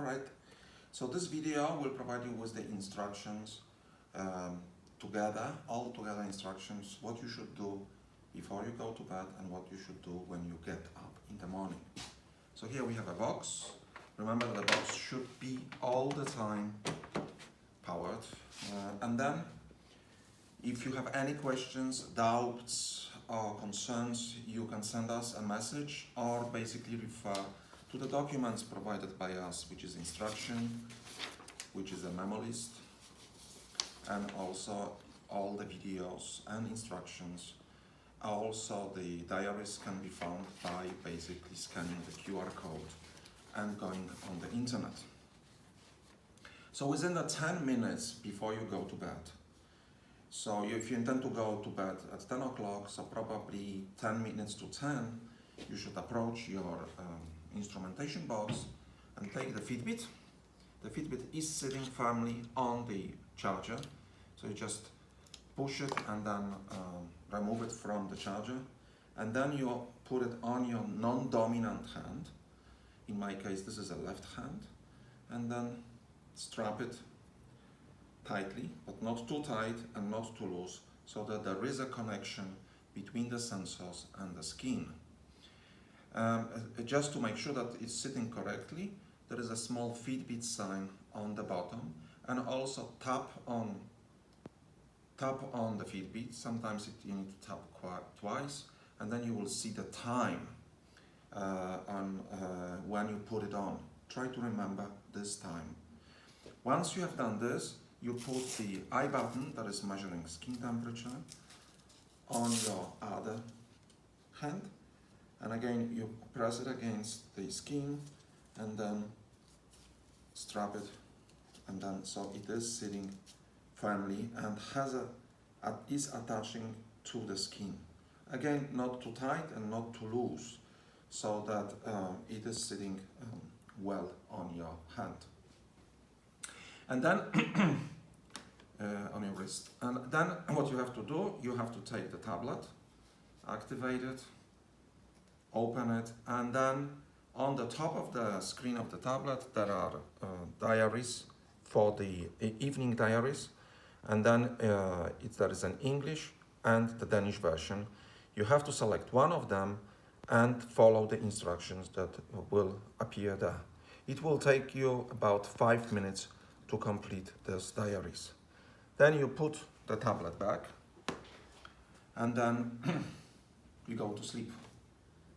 Alright, so this video will provide you with the instructions all together instructions, what you should do before you go to bed and what you should do when you get up in the morning. So here we have a box. Remember, the box should be all the time powered. And then if you have any questions, doubts or concerns, you can send us a message or basically refer to the documents provided by us, which is instruction, which is a memo list, and also all the videos and instructions. Also, the diaries can be found by basically scanning the QR code and going on the internet. So within the 10 minutes before you go to bed, so if you intend to go to bed at 10 o'clock, so probably 10 minutes to 10, you should approach your instrumentation box and take the Fitbit. The Fitbit is sitting firmly on the charger, so you just push it and then remove it from the charger, and then you put it on your non-dominant hand. In my case, this is a left hand, and then strap it tightly, but not too tight and not too loose, so that there is a connection between the sensors and the skin. Just to make sure that it's sitting correctly, there is a small Fitbit sign on the bottom, and also tap on the Fitbit. Sometimes you need to tap twice, and then you will see the time when you put it on. Try to remember this time. Once you have done this, you put the I button, that is measuring skin temperature, on your other hand, and again you press it against the skin and then strap it, and then so it is sitting firmly and is attaching to the skin. Again, not too tight and not too loose, so that it is sitting well on your hand. And then on your wrist. And then what you have to do, you have to take the tablet, activate it, open it, and then on the top of the screen of the tablet there are diaries for the evening diaries, and then there is an English and the Danish version. You have to select one of them and follow the instructions that will appear there. It will take you about 5 minutes to complete those diaries. Then you put the tablet back, and then you go to sleep.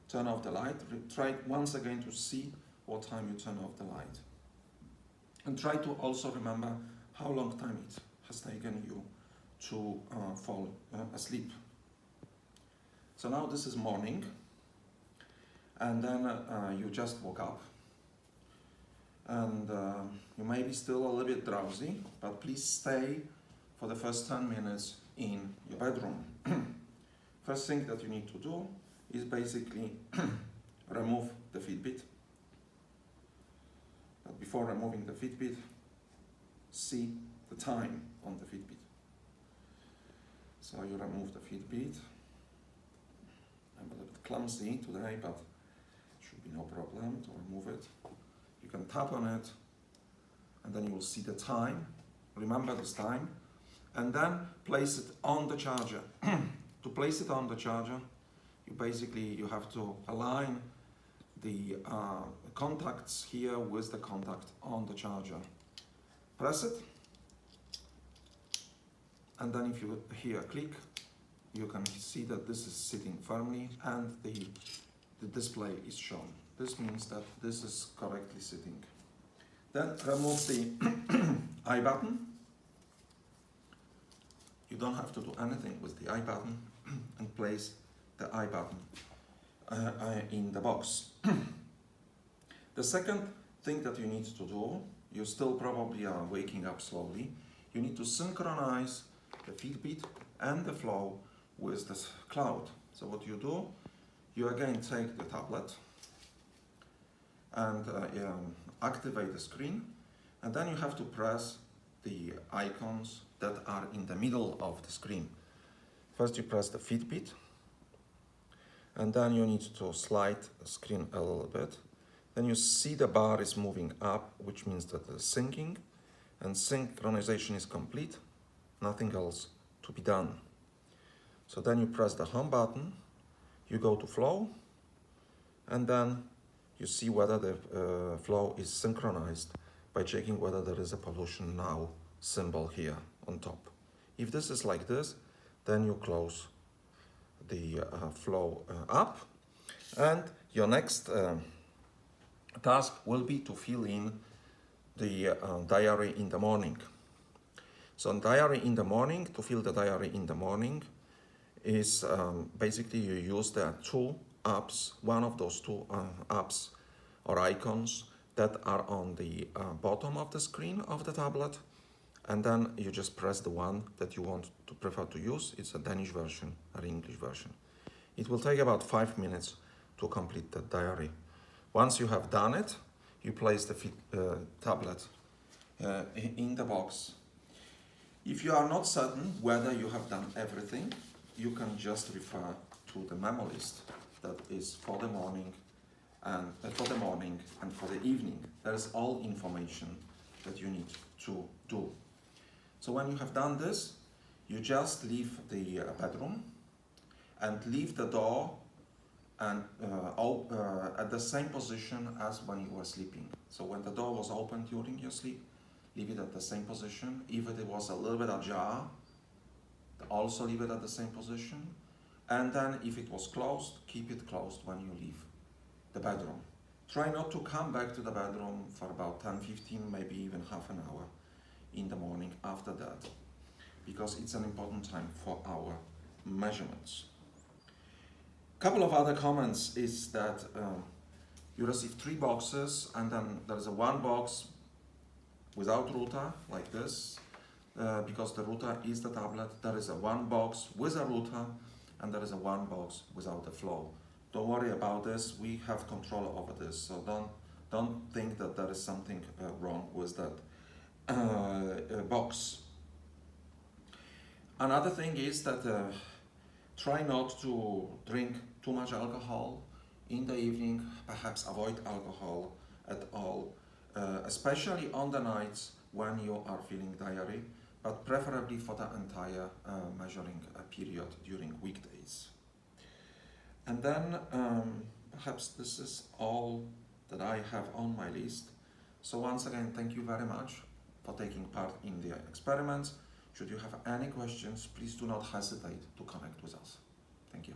Turn off the light. Try once again to see what time you turn off the light. And try to also remember how long time it has taken you to fall asleep. So now this is morning, and then you just woke up. And you may be still a little bit drowsy, but please stay for the first 10 minutes in your bedroom. First thing that you need to do is basically remove the Fitbit. But before removing the Fitbit, see the time on the Fitbit. So you remove the Fitbit. I'm a little bit clumsy today, but it should be no problem to remove it. You can tap on it, and then you will see the time. Remember this time, and then place it on the charger. To place it on the charger, you have to align the contacts here with the contact on the charger. Press it, and then if you hear a click, you can see that this is sitting firmly and the display is shown. This means that this is correctly sitting. Then remove the I button. You don't have to do anything with the I button, and place the I button in the box. The second thing that you need to do, you still probably are waking up slowly, you need to synchronize the Fitbit and the flow with the cloud. So what you do, you again take the tablet and activate the screen, and then you have to press the icons that are in the middle of the screen. First you press the Fitbit, and then you need to slide the screen a little bit. Then you see the bar is moving up, which means that it's syncing, and synchronization is complete, nothing else to be done. So then you press the home button, you go to flow, and then you see whether the flow is synchronized by checking whether there is a pollution now symbol here on top. If this is like this, then you close the flow up, and your next task will be to fill in the diary in the morning. So diary in the morning, to fill the diary in the morning is basically you use the two apps, one of those two apps or icons that are on the bottom of the screen of the tablet, and then you just press the one that you want to prefer to use. It's a Danish version or English version. It will take about 5 minutes to complete the diary. Once you have done it, you place the tablet in the box. If you are not certain whether you have done everything, you can just refer to the memo list that is for the morning and for the evening. There is all information that you need to do. So when you have done this, you just leave the bedroom and leave the door and at the same position as when you were sleeping. So when the door was open during your sleep, leave it at the same position. If it was a little bit ajar, also leave it at the same position. And then if it was closed, keep it closed when you leave the bedroom. Try not to come back to the bedroom for about 10, 15, maybe even half an hour in the morning after that, because it's an important time for our measurements. Couple of other comments is that you receive 3 boxes, and then there's a 1 box without router, like this, because the router is the tablet. There is a 1 box with a router, and there is a 1 box without the flow. Don't worry about this, we have control over this, so don't think that there is something wrong with that box. Another thing is that try not to drink too much alcohol in the evening, perhaps avoid alcohol at all, especially on the nights when you are feeling diary, but preferably for the entire measuring period during weekdays. And then perhaps this is all that I have on my list. So once again, thank you very much for taking part in the experiments. Should you have any questions, please do not hesitate to connect with us. Thank you.